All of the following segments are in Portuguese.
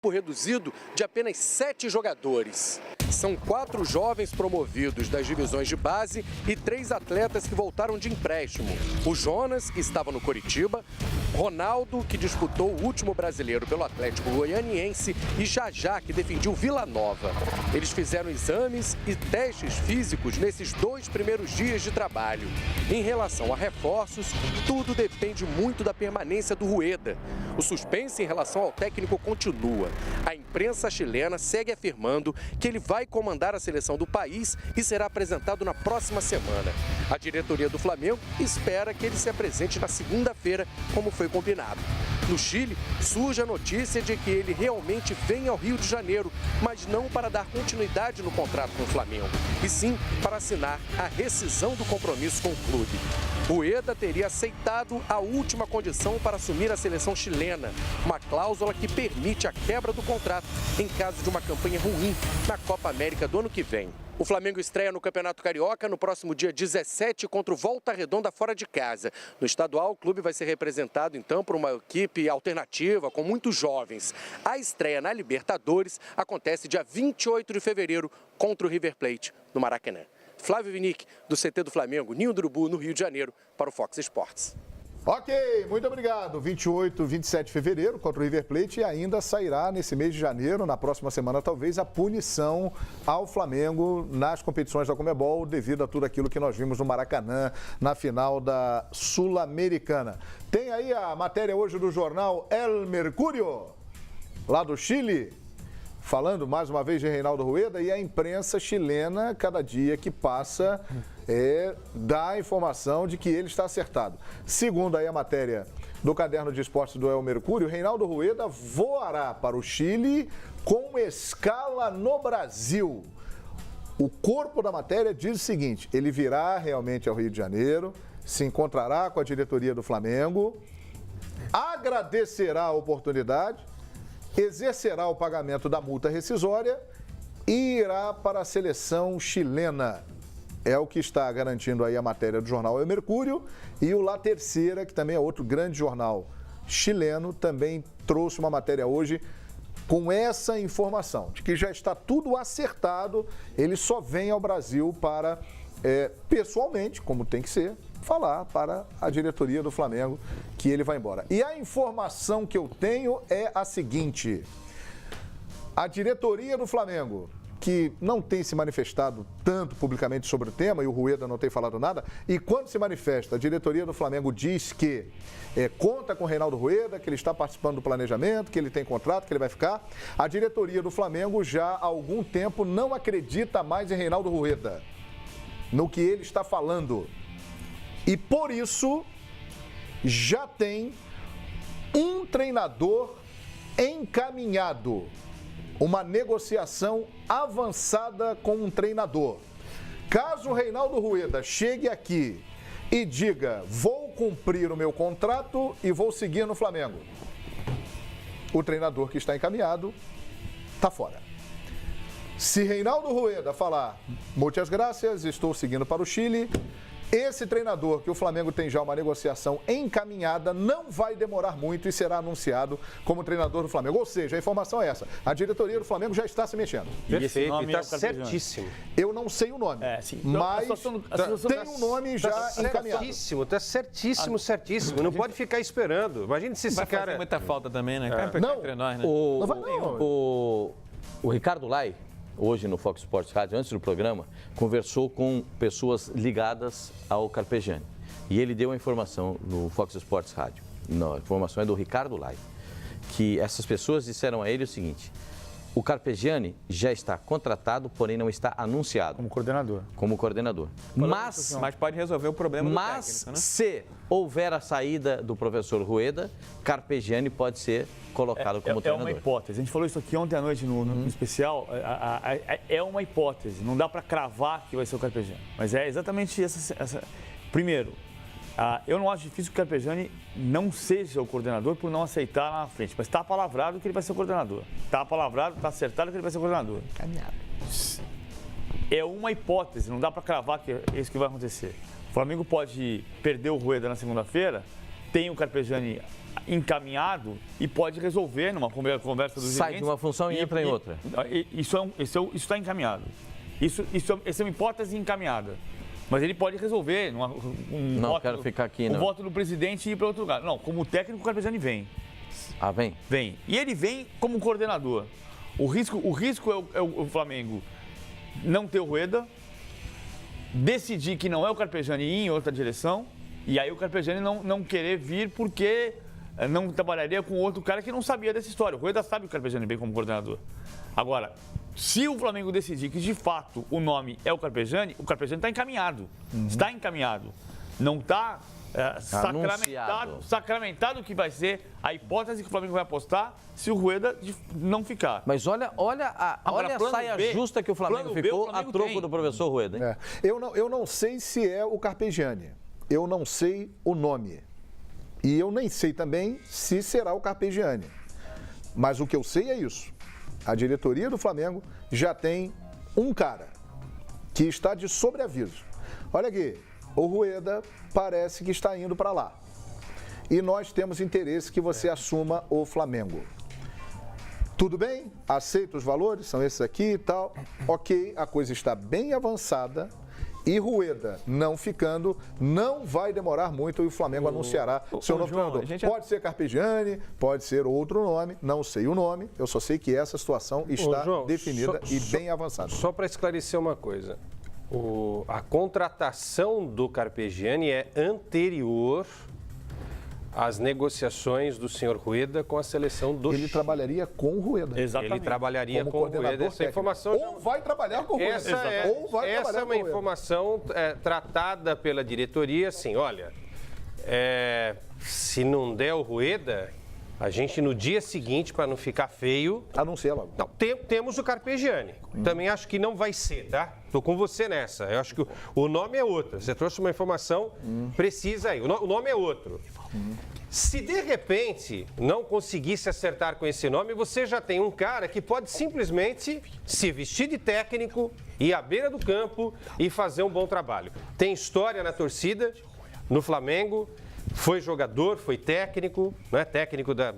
grupo reduzido de apenas 7 jogadores. São 4 jovens promovidos das divisões de base e 3 atletas que voltaram de empréstimo. O Jonas, que estava no Coritiba, Ronaldo, que disputou o último brasileiro pelo Atlético Goianiense, e Jajá, que defendia o Vila Nova. Eles fizeram exames e testes físicos nesses 2 primeiros dias de trabalho. Em relação a reforços, tudo depende muito da permanência do Rueda. O suspense em relação ao técnico continua. A imprensa chilena segue afirmando que ele vai comandar a seleção do país e será apresentado na próxima semana. A diretoria do Flamengo espera que ele se apresente na segunda-feira, como foi combinado. No Chile, surge a notícia de que ele realmente vem ao Rio de Janeiro, mas não para dar continuidade no contrato com o Flamengo, e sim para assinar a rescisão do compromisso com o clube. Rueda teria aceitado a última condição para assumir a seleção chilena, uma cláusula que permite a quebra do contrato em caso de uma campanha ruim na Copa América do ano que vem. O Flamengo estreia no Campeonato Carioca no próximo dia 17 contra o Volta Redonda fora de casa. No estadual, o clube vai ser representado então por uma equipe alternativa com muitos jovens. A estreia na Libertadores acontece dia 28 de fevereiro contra o River Plate no Maracanã. Flávio Vinick, do CT do Flamengo, Ninho do Urubu, no Rio de Janeiro, para o Fox Sports. Ok, muito obrigado. 28, 27 de fevereiro contra o River Plate, e ainda sairá nesse mês de janeiro, na próxima semana talvez, a punição ao Flamengo nas competições da Conmebol devido a tudo aquilo que nós vimos no Maracanã na final da Sul-Americana. Tem aí a matéria hoje do jornal El Mercurio, lá do Chile, falando mais uma vez de Reinaldo Rueda, e a imprensa chilena, cada dia que passa, dá a informação de que ele está acertado. Segundo aí a matéria do caderno de esportes do El Mercurio, Reinaldo Rueda voará para o Chile com escala no Brasil. O corpo da matéria diz o seguinte: ele virá realmente ao Rio de Janeiro, se encontrará com a diretoria do Flamengo, agradecerá a oportunidade, exercerá o pagamento da multa rescisória e irá para a seleção chilena. É o que está garantindo aí a matéria do jornal El Mercurio, e o La Terceira, que também é outro grande jornal chileno, também trouxe uma matéria hoje com essa informação, de que já está tudo acertado, ele só vem ao Brasil para, pessoalmente, como tem que ser, falar para a diretoria do Flamengo que ele vai embora. E a informação que eu tenho é a seguinte: a diretoria do Flamengo, que não tem se manifestado tanto publicamente sobre o tema, e o Rueda não tem falado nada, e quando se manifesta, a diretoria do Flamengo diz que conta com o Reinaldo Rueda, que ele está participando do planejamento, que ele tem contrato, que ele vai ficar. A diretoria do Flamengo já há algum tempo não acredita mais em Reinaldo Rueda, no que ele está falando. E por isso já tem um treinador encaminhado, uma negociação avançada com um treinador. Caso o Reinaldo Rueda chegue aqui e diga: vou cumprir o meu contrato e vou seguir no Flamengo, o treinador que está encaminhado está fora. Se Reinaldo Rueda falar: muitas graças, estou seguindo para o Chile, esse treinador, que o Flamengo tem já uma negociação encaminhada, não vai demorar muito e será anunciado como treinador do Flamengo. Ou seja, a informação é essa: a diretoria do Flamengo já está se mexendo. Perfeito, está certíssimo. Eu não sei o nome, mas tem um nome já encaminhado. Está certíssimo, certíssimo. Não pode ficar esperando. Imagina se esse vai cara... fazer muita falta também, né? Não, entre nós, né? Não vai não. O Ricardo Lai, hoje no Fox Sports Rádio, antes do programa, conversou com pessoas ligadas ao Carpegiani. E ele deu a informação no Fox Sports Rádio, a informação é do Ricardo Lai, que essas pessoas disseram a ele o seguinte: o Carpegiani já está contratado, porém não está anunciado. Como coordenador. Mas pode resolver o problema do técnico, né? Se houver a saída do professor Rueda, Carpegiani pode ser colocado como treinador. É uma hipótese. A gente falou isso aqui ontem à noite no especial. É uma hipótese. Não dá para cravar que vai ser o Carpegiani. Mas é exatamente essa... Primeiro, eu não acho difícil que o Carpegiani não seja o coordenador por não aceitar lá na frente. Mas está palavrado que ele vai ser o coordenador. Está palavrado, está acertado que ele vai ser o coordenador. Caminhado. É uma hipótese. Não dá para cravar que é isso que vai acontecer. O Flamengo pode perder o Rueda na segunda-feira tem o Carpegiani encaminhado e pode resolver numa conversa dos Sai dirigentes. de uma função e entra em outra. Isso está encaminhado. Isso é uma hipótese encaminhada. Mas ele pode resolver. Quero ficar aqui. Um voto do presidente e ir para outro lugar. Não, como técnico, o Carpegiani vem. Ah, vem? Vem. E ele vem como coordenador. O risco é o Flamengo não ter o Rueda, decidir que não é o Carpegiani e ir em outra direção, e aí o Carpegiani não querer vir porque não trabalharia com outro cara que não sabia dessa história. O Rueda sabe que o Carpegiani vem como coordenador. Agora, se o Flamengo decidir que de fato o nome é o Carpegiani está encaminhado. Está encaminhado. Não está sacramentado que vai ser a hipótese que o Flamengo vai apostar se o Rueda não ficar. Mas olha a saia justa que o Flamengo ficou a troco do professor Rueda, hein? Eu não sei se é o Carpegiani. Eu não sei o nome. E eu nem sei também se será o Carpegiani. Mas o que eu sei é isso. A diretoria do Flamengo já tem um cara que está de sobreaviso. Olha aqui, o Rueda parece que está indo para lá. E nós temos interesse que você assuma o Flamengo. Tudo bem? Aceita os valores, são esses aqui e tal. Ok, a coisa está bem avançada. E Rueda não ficando, não vai demorar muito e o Flamengo anunciará seu novo treinador. Pode ser Carpegiani, pode ser outro nome, não sei o nome, eu só sei que essa situação está definida e bem avançada. Só para esclarecer uma coisa, a contratação do Carpegiani é anterior às negociações do senhor Rueda com a seleção do Ele trabalharia com o Rueda. Exatamente. Ele trabalharia como com o Rueda. Essa informação ou vai trabalhar com o Rueda. Essa é uma informação tratada pela diretoria, assim, olha, se não der o Rueda, a gente no dia seguinte, para não ficar feio... Anuncia logo. Não, temos o Carpegiani. Também acho que não vai ser, tá? Estou com você nessa. Eu acho que o nome é outro. Você trouxe uma informação precisa aí. O nome é outro. Se de repente não conseguir se acertar com esse nome, você já tem um cara que pode simplesmente se vestir de técnico, ir à beira do campo e fazer um bom trabalho. Tem história na torcida, no Flamengo, foi jogador, foi técnico, né? Técnico da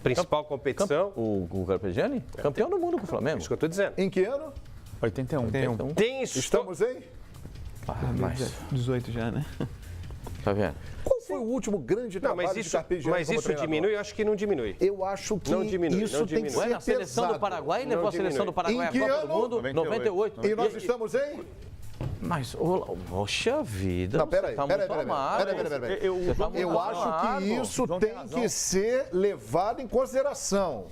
principal competição. O Carpegiani? Campeão do mundo com o Flamengo. Isso que eu estou dizendo. Em que ano? 81. Tem Estamos em? Mas 18 já, né? tá vendo? Qual foi o último grande trabalho de Carpegiani Mas como isso treinador? diminui? Eu acho que não diminui. Eu acho que Não diminui, isso não tem que diminui. ser Ué, na seleção pesado. do Paraguai, levou Não a seleção diminui. do Paraguai Em à que Copa ano? do Mundo, 98. E nós estamos em? Mas, poxa vida. Não, peraí, você tá peraí. muito amado. Você tá muito Eu acho amado. que isso João tem tem razão. que ser levado em consideração.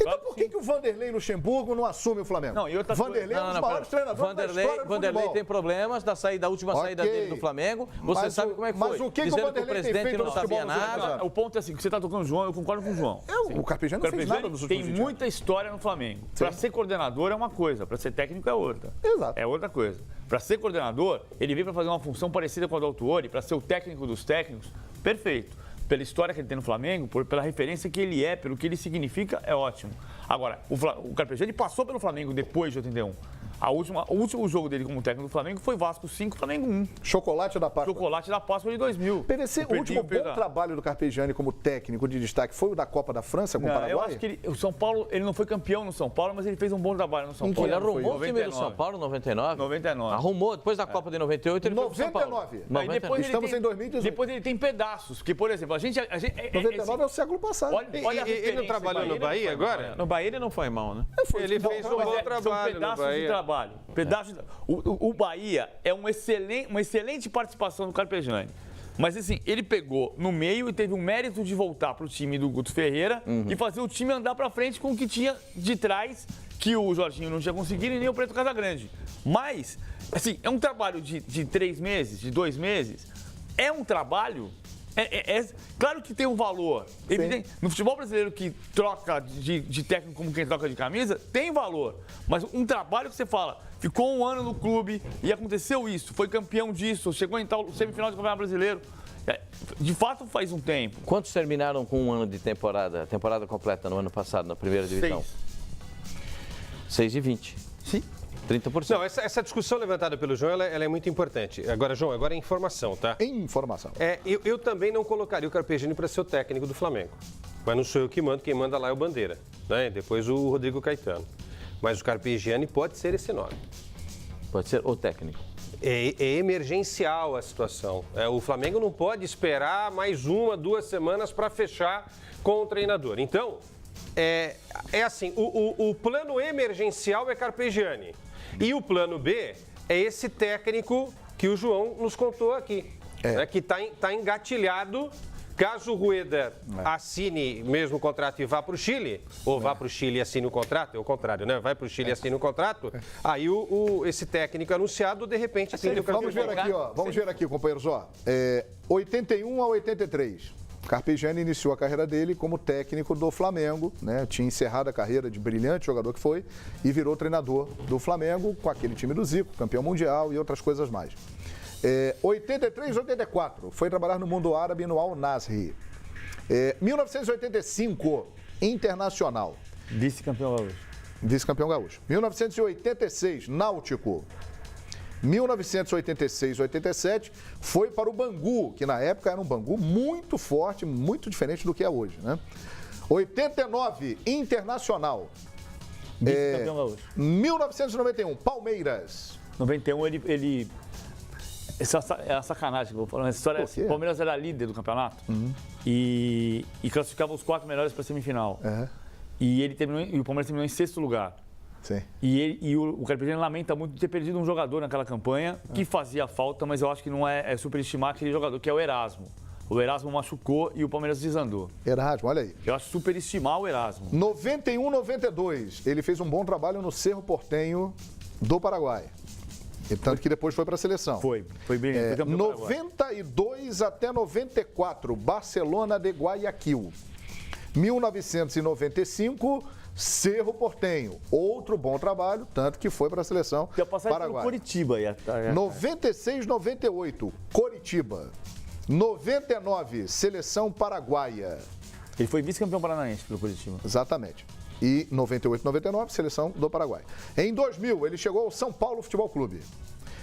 Então por que o Vanderlei Luxemburgo não assume o Flamengo? Não, e outra Vanderlei é um dos maiores treinadores da história do Vanderlei futebol. tem problemas da última saída Ok. dele do Flamengo. Você Mas sabe como é que mas foi. o que o Dizendo Vanderlei que o tem presidente feito não no sabia futebol nos últimos nada. anos? O ponto é assim, que você está tocando, João, eu concordo com o João. O Carpegiani não fez nada nos últimos tem 20 muita história no Flamengo. Para ser coordenador é uma coisa, para ser técnico é outra. Exato. É outra coisa. Para ser coordenador, ele veio para fazer uma função parecida com a do Autuori, para ser o técnico dos técnicos, perfeito. Pela história que ele tem no Flamengo, pela referência que ele é, pelo que ele significa, é ótimo. Agora, o Carpegiani passou pelo Flamengo depois de 81. O último jogo dele como técnico do Flamengo foi Vasco 5, Flamengo 1. Chocolate da Páscoa. Chocolate da Páscoa de 2000. PVC, o último bom trabalho do Carpegiani como técnico de destaque foi o da Copa da França com o Paraguai? Eu acho que o São Paulo, ele não foi campeão no São Paulo, mas ele fez um bom trabalho no São Paulo. Ele arrumou o time do 99. São Paulo em 99? 99. Arrumou, depois da Copa de 98 ele foi pro São Paulo. 99. Aí depois ele Estamos tem- em 2018. Depois ele tem pedaços, porque, por exemplo, a gente 99 é o século passado. olha a Ele não referência. trabalhou no Bahia agora? No Bahia ele não foi mal, né? Ele fez um bom São trabalho no pedaços de Bahia. trabalho. O Bahia é uma excelente participação do Carpegiani. Mas assim, ele pegou no meio e teve o mérito de voltar para o time do Guto Ferreira e fazer o time andar para frente com o que tinha de trás, que o Jorginho não tinha conseguido e nem o Preto Casagrande. Mas, assim, é um trabalho de 3 meses, de 2 meses. É um trabalho... claro que tem um valor. Evidente, no futebol brasileiro que troca de técnico como quem troca de camisa, tem valor. Mas um trabalho que você fala, ficou um ano no clube e aconteceu isso, foi campeão disso, chegou em tal semifinal do Campeonato Brasileiro. De fato faz um tempo. Quantos terminaram com um ano de temporada completa no ano passado, na primeira divisão? 6 de 20. Sim. 30%. Não, essa discussão levantada pelo João, ela é muito importante. Agora, João, agora é informação, tá? Informação. Eu também não colocaria o Carpegiani para ser o técnico do Flamengo. Mas não sou eu que mando, quem manda lá é o Bandeira. Né? Depois o Rodrigo Caetano. Mas o Carpegiani pode ser esse nome. Pode ser o técnico. É emergencial a situação. O Flamengo não pode esperar mais 1, 2 semanas para fechar com o treinador. Então, é assim, o plano emergencial é Carpegiani. E o plano B é esse técnico que o João nos contou aqui. Né, que está engatilhado. Caso o Rueda assine mesmo o contrato e vá para o Chile, ou vá para o Chile e assine o contrato, é o contrário, né? Vai para o Chile e assine o contrato, aí esse técnico anunciado, de repente, tem o Vamos ver aqui, ó. Vamos ver aqui, companheiros, ó. 81 a 83. Carpegiani iniciou a carreira dele como técnico do Flamengo, né? Tinha encerrado a carreira de brilhante jogador que foi e virou treinador do Flamengo com aquele time do Zico, campeão mundial e outras coisas mais. 83, 84, foi trabalhar no mundo árabe no Al Nasri. 1985, Internacional. Vice-campeão gaúcho. Vice-campeão gaúcho. 1986, Náutico. 1986, 87, foi para o Bangu, que na época era um Bangu muito forte, muito diferente do que é hoje, né? 89, Internacional. Vice-campeão gaúcho. 1991, Palmeiras. 91, ele... Essa é a sacanagem que eu vou falar. Essa história o Palmeiras era líder do campeonato e classificava os 4 melhores para a semifinal. E o Palmeiras terminou em 6º lugar. Sim. E o Carpegiani lamenta muito de ter perdido um jogador naquela campanha que fazia falta, mas eu acho que não é superestimar aquele jogador, que é o Erasmo. O Erasmo machucou e o Palmeiras desandou. Erasmo, olha aí. Eu acho superestimar o Erasmo. 91, 92, ele fez um bom trabalho no Cerro Porteño do Paraguai. E tanto que depois foi para a seleção. Foi bem. 92 até 94, Barcelona de Guayaquil. 1995, Cerro Porteño. Outro bom trabalho, tanto que foi para a seleção paraguaia. Coritiba. 96, 98, Coritiba. 99, Seleção Paraguaia. Ele foi vice-campeão paranaense pelo Coritiba. Exatamente. E 98, 99, Seleção do Paraguai. Em 2000, ele chegou ao São Paulo Futebol Clube.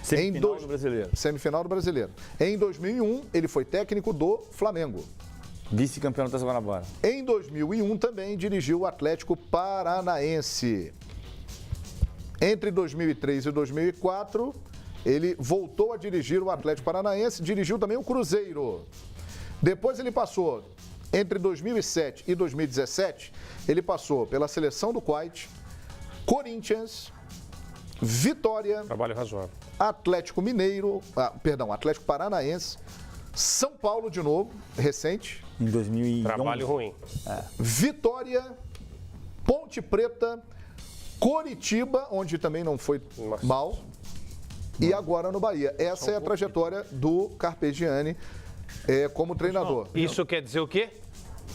Semifinal do Brasileiro. Semifinal do Brasileiro. Em 2001, ele foi técnico do Flamengo. Vice-campeão da Taça Guanabara. Em 2001, também dirigiu o Atlético Paranaense. Entre 2003 e 2004, ele voltou a dirigir o Atlético Paranaense, dirigiu também o Cruzeiro. Depois ele passou, entre 2007 e 2017, ele passou pela seleção do Kuwait, Corinthians, Vitória, Trabalho razoável. Atlético Mineiro, Atlético Paranaense, São Paulo de novo, recente. Em 2011. Trabalho ruim. Vitória, Ponte Preta, Coritiba, onde também não foi mal, e agora no Bahia. Essa é a trajetória do Carpegiani como treinador. Isso quer dizer o quê?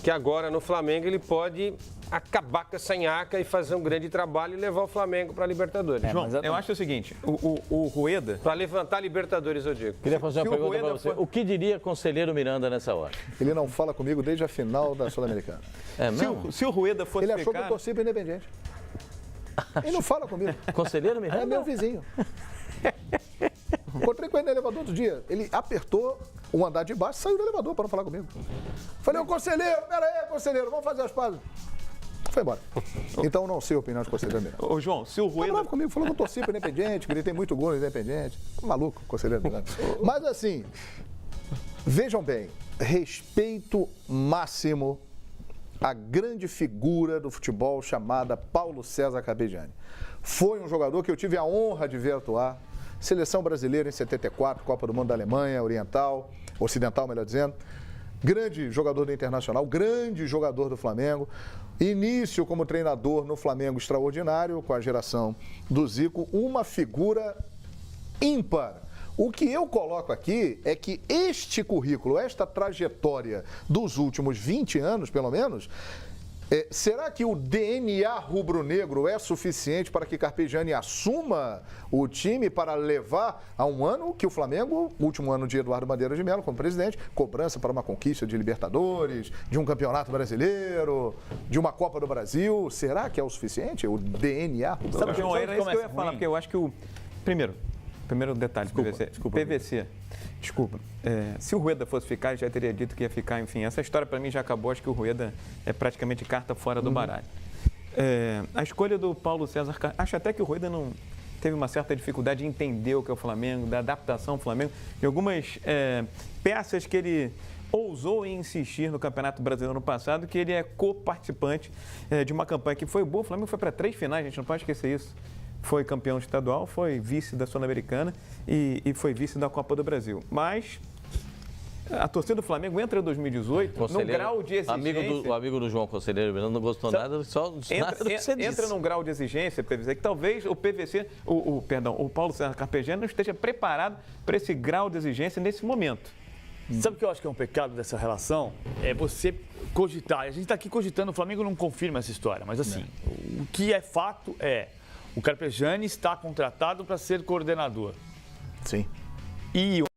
Que agora no Flamengo ele pode acabar com essa nhaca e fazer um grande trabalho e levar o Flamengo para a Libertadores. João, eu acho o seguinte, o Rueda... Para levantar a Libertadores, eu digo. Queria fazer uma pergunta para você. O que diria conselheiro Miranda nessa hora? Ele não fala comigo desde a final da Sul-Americana. É mesmo? Se o Rueda fosse Ele achou que ficar... eu torci para o Independente. Ele não fala comigo. Conselheiro Miranda? É meu vizinho. Encontrei com ele no elevador outro dia. Ele apertou o andar de baixo e saiu do elevador para não falar comigo. Falei, ô conselheiro, pera aí, conselheiro, vamos fazer as pazes. Foi embora. Então não sei a opinião de conselheiro Miranda. Ô, João, se o Foi Rueda... bravo comigo, falou que eu torci para o Independente, gritei muito gol no Independente. Maluco, conselheiro Miranda. Mas assim, vejam bem, respeito máximo à grande figura do futebol chamada Paulo César Carpegiani. Foi um jogador que eu tive a honra de ver atuar. Seleção brasileira em 74, Copa do Mundo da Alemanha, Ocidental, melhor dizendo. Grande jogador do Internacional, grande jogador do Flamengo. Início como treinador no Flamengo extraordinário, com a geração do Zico, uma figura ímpar. O que eu coloco aqui é que este currículo, esta trajetória dos últimos 20 anos, pelo menos, Será que o DNA rubro-negro é suficiente para que Carpegiani assuma o time para levar a um ano que o Flamengo, último ano de Eduardo Bandeira de Mello como presidente, cobrança para uma conquista de Libertadores, de um campeonato brasileiro, de uma Copa do Brasil? Será que é o suficiente? O DNA rubro-negro? Sabe que era isso que eu ia falar, porque eu acho que o... Primeiro detalhe, PVC. Desculpa. Se o Rueda fosse ficar, ele já teria dito que ia ficar. Enfim, essa história para mim já acabou. Acho que o Rueda é praticamente carta fora do baralho. A escolha do Paulo César, acho até que o Rueda não teve uma certa dificuldade de entender o que é o Flamengo, da adaptação ao Flamengo, de algumas peças que ele ousou em insistir no Campeonato Brasileiro no passado, que ele é co-participante de uma campanha que foi boa. O Flamengo foi para 3 finais, a gente não pode esquecer isso. Foi campeão estadual, foi vice da Sul-Americana e foi vice da Copa do Brasil. Mas a torcida do Flamengo entra em 2018 num grau de exigência... Amigo do João Conselheiro não gostou nada, só nada do que você disse. Entra num grau de exigência, PVC, que talvez o Paulo César Carpegiani não esteja preparado para esse grau de exigência nesse momento. Sabe o que eu acho que é um pecado dessa relação? É você cogitar. A gente está aqui cogitando, o Flamengo não confirma essa história, mas assim, o que é fato é... O Carpegiani está contratado para ser coordenador. Sim. E